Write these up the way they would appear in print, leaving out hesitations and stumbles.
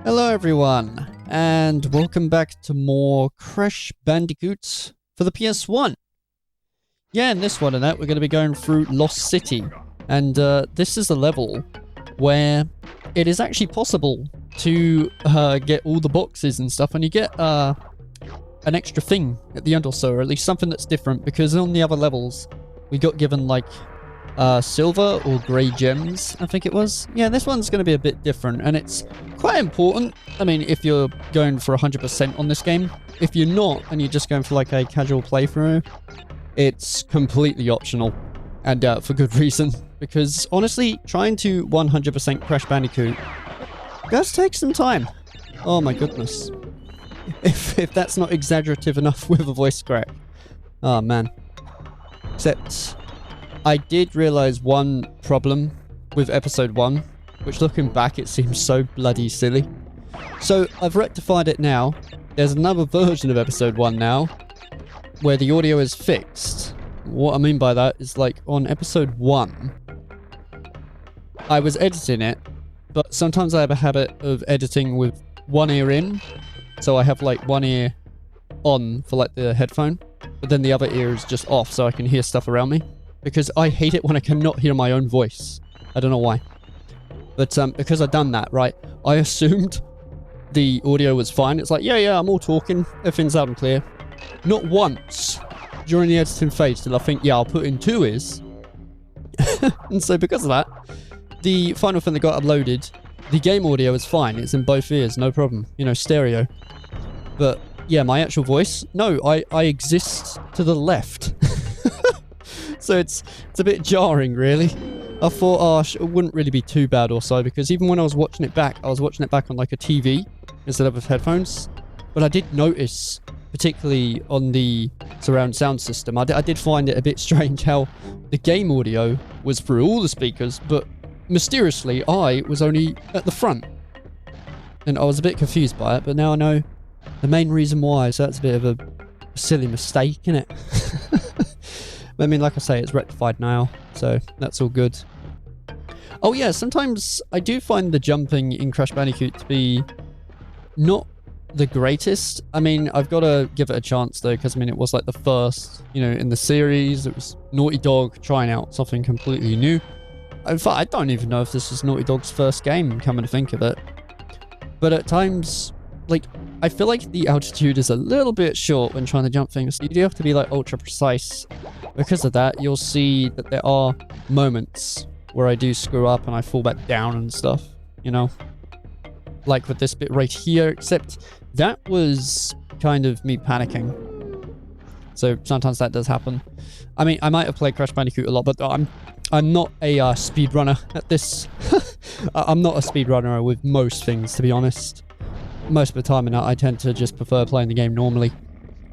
Hello everyone, and welcome back to more Crash Bandicoot for the PS1. Yeah, in this one and that, we're going to be going through Lost City, and this is a level where it is actually possible to get all the boxes and stuff, and you get an extra thing at the end or so, or at least something that's different, because on the other levels, we got given like silver or grey gems, I think it was. Yeah, this one's going to be a bit different, and it's quite important. I mean, if you're going for 100% on this game. If you're not, and you're just going for like a casual playthrough, it's completely optional, and for good reason. Because honestly, trying to 100% Crash Bandicoot does take some time. Oh my goodness. If that's not exaggerative enough with a voice crack. Oh man. Except I did realize one problem with episode 1, which looking back it seems so bloody silly. So I've rectified it now. There's another version of episode 1 now, where the audio is fixed. What I mean by that is, like, on episode 1, I was editing it, but sometimes I have a habit of editing with one ear in, so I have like one ear on for like the headphone, but then the other ear is just off so I can hear stuff around me. Because I hate it when I cannot hear my own voice. I don't know why. But because I've done that, right, I assumed the audio was fine. It's like, yeah, I'm all talking. Everything's loud and clear. Not once during the editing phase did I think, yeah, I'll put in 2 ears. And so because of that, the final thing that got uploaded, the game audio is fine. It's in both ears, no problem. You know, stereo. But yeah, my actual voice, no, I exist to the left. So it's a bit jarring, really. I thought, oh, it wouldn't really be too bad or so, because even when I was watching it back, I was watching it back on like a TV instead of with headphones. But I did notice, particularly on the surround sound system, I did find it a bit strange how the game audio was through all the speakers, but mysteriously I was only at the front. And I was a bit confused by it, but now I know the main reason why, so that's a bit of a silly mistake, isn't it? I mean, like I say, it's rectified now, so that's all good. Oh yeah, sometimes I do find the jumping in Crash Bandicoot to be not the greatest. I mean, I've got to give it a chance though, because I mean, it was like the first, you know, in the series. It was Naughty Dog trying out something completely new. In fact, I don't even know if this was Naughty Dog's first game, coming to think of it. But at times, like, I feel like the altitude is a little bit short when trying to jump things. You do have to be like ultra precise. Because of that, you'll see that there are moments where I do screw up and I fall back down and stuff, you know? Like with this bit right here, except that was kind of me panicking. So sometimes that does happen. I mean, I might have played Crash Bandicoot a lot, but I'm not a speedrunner at this. I'm not a speedrunner with most things, to be honest. Most of the time, I tend to just prefer playing the game normally,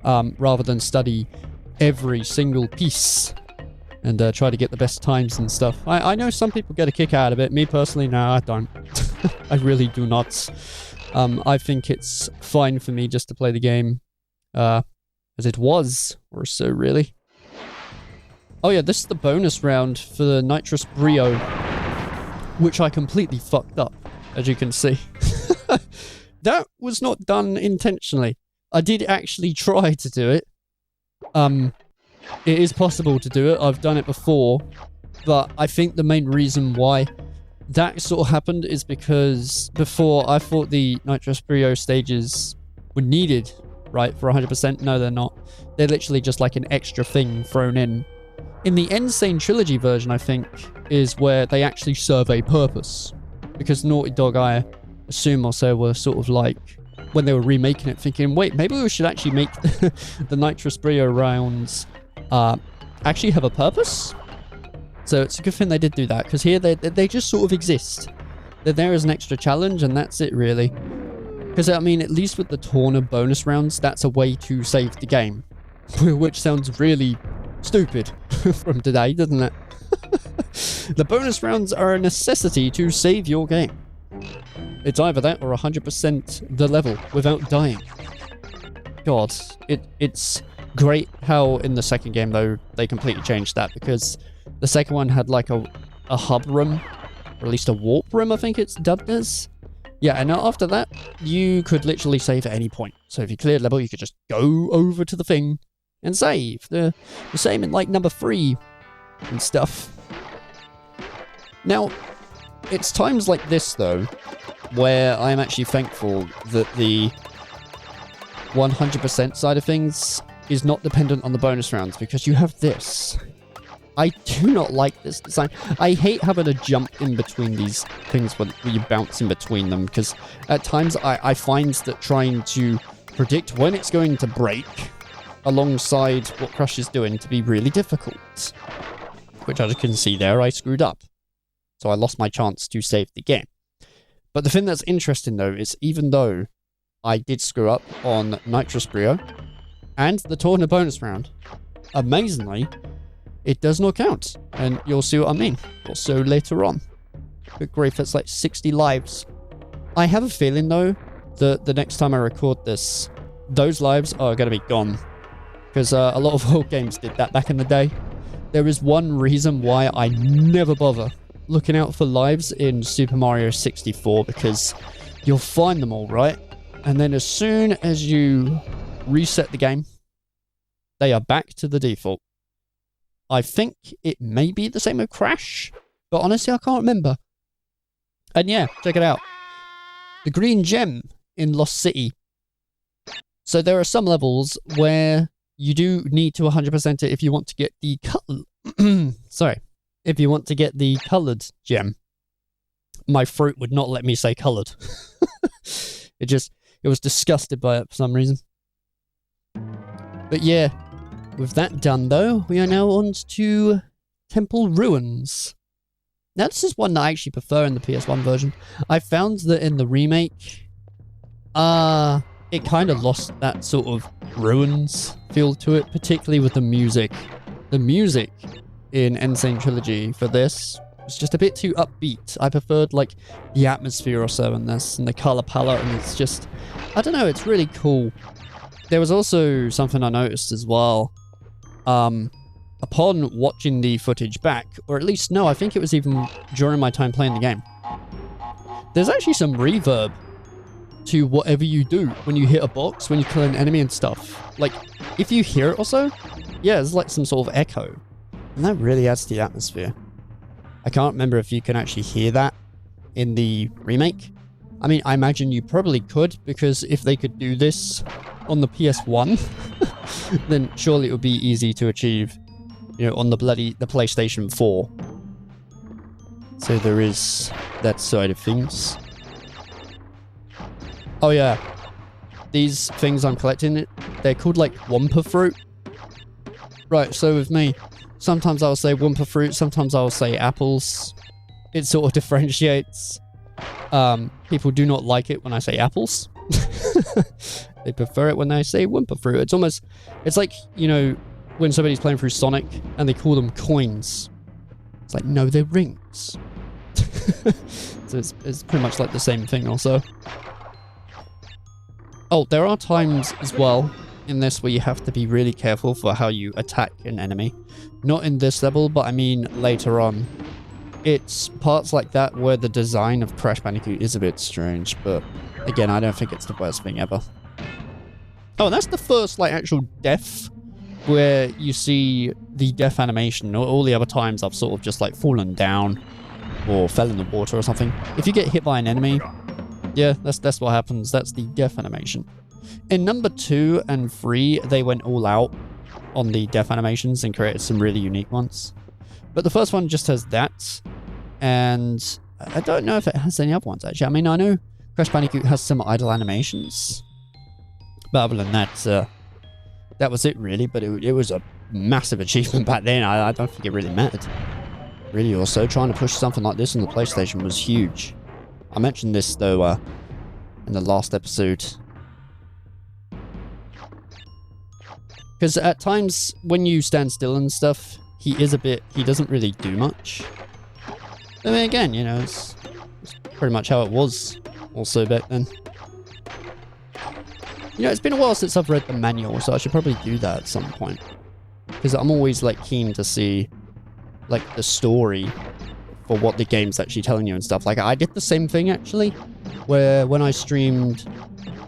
rather than study every single piece and try to get the best times and stuff. I know some people get a kick out of it. Me personally, no, I don't. I really do not. I think it's fine for me just to play the game as it was, or so, really. Oh yeah, this is the bonus round for the Nitrous Brio, which I completely fucked up, as you can see. That was not done intentionally. I did actually try to do it. It is possible to do it. I've done it before, but I think the main reason why that sort of happened is because before I thought the Nitrous Brio stages were needed, right, for 100%. No, they're not. They're literally just like an extra thing thrown in. In the Insane Trilogy version, I think, is where they actually serve a purpose. Because Naughty Dog, I assume also, were sort of like, when they were remaking it, thinking, wait, maybe we should actually make the Nitrous Brio rounds actually have a purpose. So it's a good thing they did do that, because here they just sort of exist. They're there as an extra challenge, and that's it, really. Because, I mean, at least with the Torna bonus rounds, that's a way to save the game. Which sounds really stupid from today, doesn't it? The bonus rounds are a necessity to save your game. It's either that or 100% the level without dying. God, it's great how in the second game, though, they completely changed that, because the second one had like a hub room, or at least a warp room, I think it's dubbed as. Yeah, and after that, you could literally save at any point. So if you cleared level, you could just go over to the thing and save. The same in like number 3 and stuff. Now, it's times like this though, where I'm actually thankful that the 100% side of things is not dependent on the bonus rounds, because you have this. I do not like this design. I hate having to jump in between these things when you bounce in between them, because at times I find that trying to predict when it's going to break alongside what Crash is doing to be really difficult. Which, as you can see there, I screwed up. So I lost my chance to save the game. But the thing that's interesting though is, even though I did screw up on Nitrous Brio and the Torna bonus round, amazingly, it does not count, and you'll see what I mean also later on. Good grief, that's like 60 lives. I have a feeling though that the next time I record this, those lives are going to be gone, because a lot of old games did that back in the day. There is one reason why I never bother looking out for lives in Super Mario 64, because you'll find them all, right? And then as soon as you reset the game, they are back to the default. I think it may be the same with Crash, but honestly, I can't remember. And yeah, check it out. The green gem in Lost City. So there are some levels where you do need to 100% it if you want to get the if you want to get the coloured gem. My throat would not let me say coloured. It was disgusted by it for some reason. But yeah, with that done though, we are now on to Temple Ruins. Now this is one that I actually prefer in the PS1 version. I found that in the remake, it kind of lost that sort of Ruins feel to it, particularly with the music. The music in Insane Trilogy for this was just a bit too upbeat. I preferred like the atmosphere or so in this, and the color palette, and it's just, I don't know, it's really cool. There was also something I noticed as well. Upon watching the footage back, or at least no, I think it was even during my time playing the game, there's actually some reverb to whatever you do when you hit a box, when you kill an enemy and stuff. Like, if you hear it also, yeah, there's like some sort of echo. And that really adds to the atmosphere. I can't remember if you can actually hear that in the remake. I mean, I imagine you probably could, because if they could do this on the PS1, then surely it would be easy to achieve, you know, on the PlayStation 4. So there is that side of things. Oh yeah, these things I'm collecting, they're called like Wumpa Fruit. Right, so with me, sometimes I'll say Wumpa Fruit, sometimes I'll say apples. It sort of differentiates. People do not like it when I say apples. They prefer it when I say Wumpa Fruit. It's almost, it's like, you know, when somebody's playing through Sonic and they call them coins. It's like, no, they're rings. So it's pretty much like the same thing also. Oh, there are times as well in this where you have to be really careful for how you attack an enemy. Not in this level, but I mean later on. It's parts like that where the design of Crash Bandicoot is a bit strange, but again, I don't think it's the worst thing ever. Oh, and that's the first like actual death where you see the death animation. All the other times I've sort of just like fallen down or fell in the water or something. If you get hit by an enemy, yeah, that's what happens. That's the death animation. In number 2 and 3, they went all out on the death animations and created some really unique ones. But the first one just has that, and I don't know if it has any other ones actually. I mean, I know Crash Bandicoot has some idle animations, but other than that, that was it really. But it was a massive achievement back then. I don't think it really mattered. Really, also trying to push something like this on the PlayStation was huge. I mentioned this though in the last episode. Because at times when you stand still and stuff, he doesn't really do much. I mean, again, you know, it's pretty much how it was also back then. You know, it's been a while since I've read the manual, so I should probably do that at some point. Because I'm always like keen to see like the story for what the game's actually telling you and stuff. Like, I did the same thing, actually, where when I streamed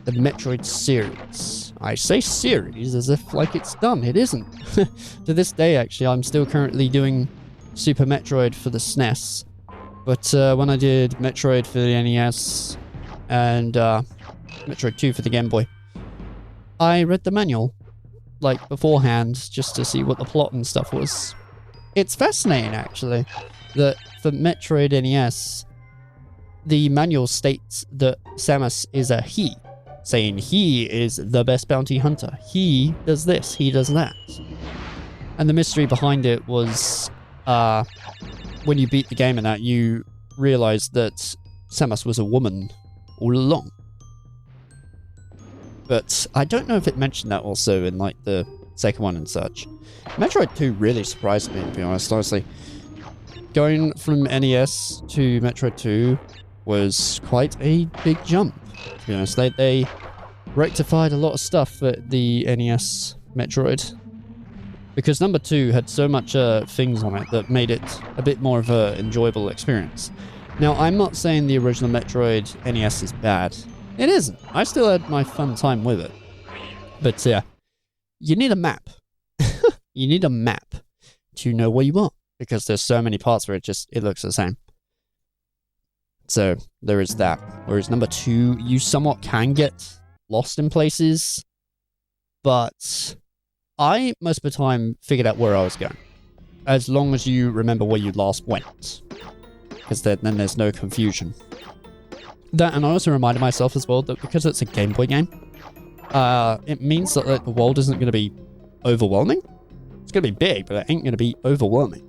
the Metroid series. I say series as if, like, it's done. It isn't. To this day, actually, I'm still currently doing Super Metroid for the SNES. But when I did Metroid for the NES and Metroid 2 for the Game Boy, I read the manual, like, beforehand, just to see what the plot and stuff was. It's fascinating, actually, that for Metroid NES, the manual states that Samus is a he, saying he is the best bounty hunter. He does this, he does that. And the mystery behind it was, when you beat the game and that, you realize that Samus was a woman all along. But I don't know if it mentioned that also in, like, the second one and such. Metroid 2 really surprised me, to be honest, honestly. Going from NES to Metroid 2 was quite a big jump, to be honest. They rectified a lot of stuff at the NES Metroid. Because number 2 had so much things on it that made it a bit more of an enjoyable experience. Now, I'm not saying the original Metroid NES is bad. It isn't. I still had my fun time with it. But yeah, you need a map. You need a map to know where you are, because there's so many parts where it looks the same. So there is that. Whereas number 2, you somewhat can get lost in places, but I most of the time figured out where I was going, as long as you remember where you last went, because then there's no confusion. That, and I also reminded myself as well that because it's a Game Boy game, it means that, like, the world isn't going to be overwhelming. It's going to be big, but it ain't going to be overwhelming,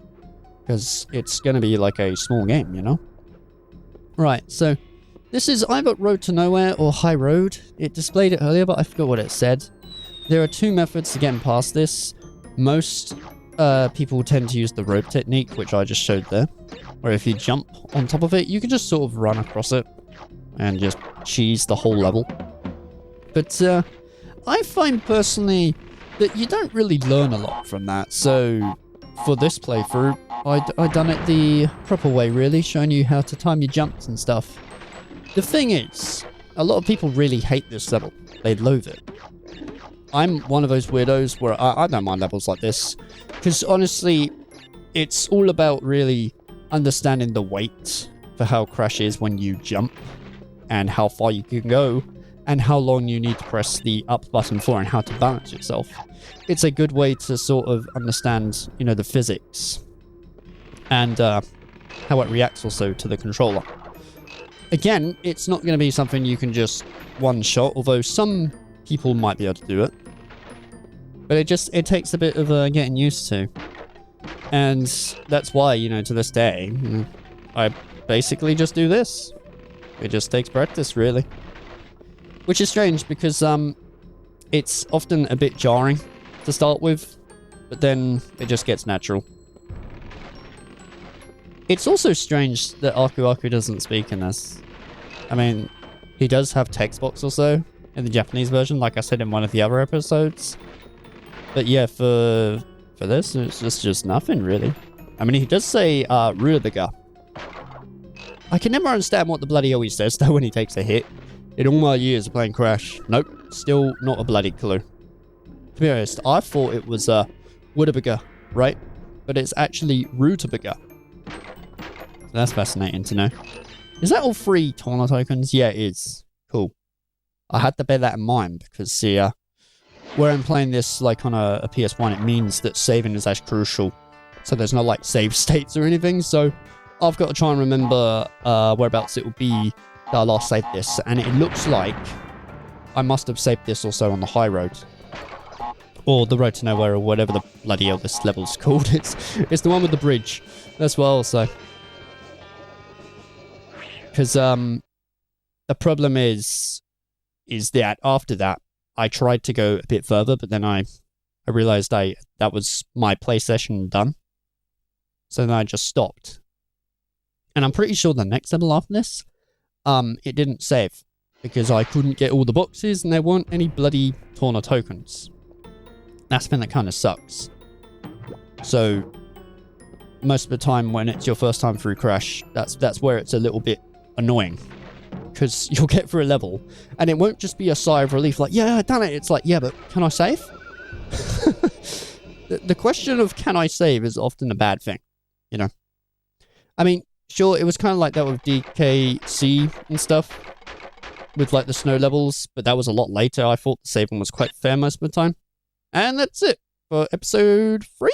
because it's going to be like a small game, you know? Right, so this is either Road to Nowhere or High Road. It displayed it earlier, but I forgot what it said. There are 2 methods to getting past this. Most people tend to use the rope technique, which I just showed there, where if you jump on top of it, you can just sort of run across it and just cheese the whole level. But I find personally that you don't really learn a lot from that, so for this playthrough, I done it the proper way, really, showing you how to time your jumps and stuff. The thing is, a lot of people really hate this level. They loathe it. I'm one of those weirdos where I don't mind levels like this, because honestly, it's all about really understanding the weight for how Crash is when you jump, and how far you can go, and how long you need to press the up button for, and how to balance yourself. It's a good way to sort of understand, you know, the physics, and how it reacts also to the controller. Again, it's not going to be something you can just one-shot, although some people might be able to do it. But it takes a bit of getting used to. And that's why, you know, to this day, I basically just do this. It just takes practice, really. Which is strange, because it's often a bit jarring to start with, but then it just gets natural. It's also strange that Aku Aku doesn't speak in this. I mean, he does have text box or so in the Japanese version, like I said in one of the other episodes. But yeah, for this, it's just nothing, really. I mean, he does say, Rudiger. I can never understand what the bloody hell he says, though, when he takes a hit. In all my years of playing Crash, nope, still not a bloody clue. To be honest, I thought it was, Rudiger, right? But it's actually Rutabaga. So that's fascinating to know. Is that all 3 Torna tokens? Yeah, it is. Cool. I had to bear that in mind, because, see, where I'm playing this, like, on a PS1, it means that saving is as crucial. So there's no, like, save states or anything, so I've got to try and remember whereabouts it will be that I last saved this. And it looks like I must have saved this also on the High Road. Or the Road to Nowhere, or whatever the bloody hell this level's called. It's the one with the bridge. That's what I'll say. Because the problem is that after that, I tried to go a bit further, but then I realized that was my play session done. So then I just stopped. And I'm pretty sure the next level after this, it didn't save, because I couldn't get all the boxes and there weren't any bloody Torna tokens. That's the thing that kind of sucks. So most of the time when it's your first time through Crash, that's where it's a little bit annoying. Because you'll get through a level, and it won't just be a sigh of relief like, yeah, I done it. It's like, yeah, but can I save? The question of can I save is often a bad thing, you know? I mean, sure, it was kind of like that with DKC and stuff, with like the snow levels, but that was a lot later. I thought the saving was quite fair most of the time. And that's it for episode 3.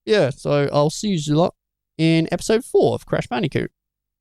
Yeah, so I'll see you lot in episode 4 of Crash Bandicoot.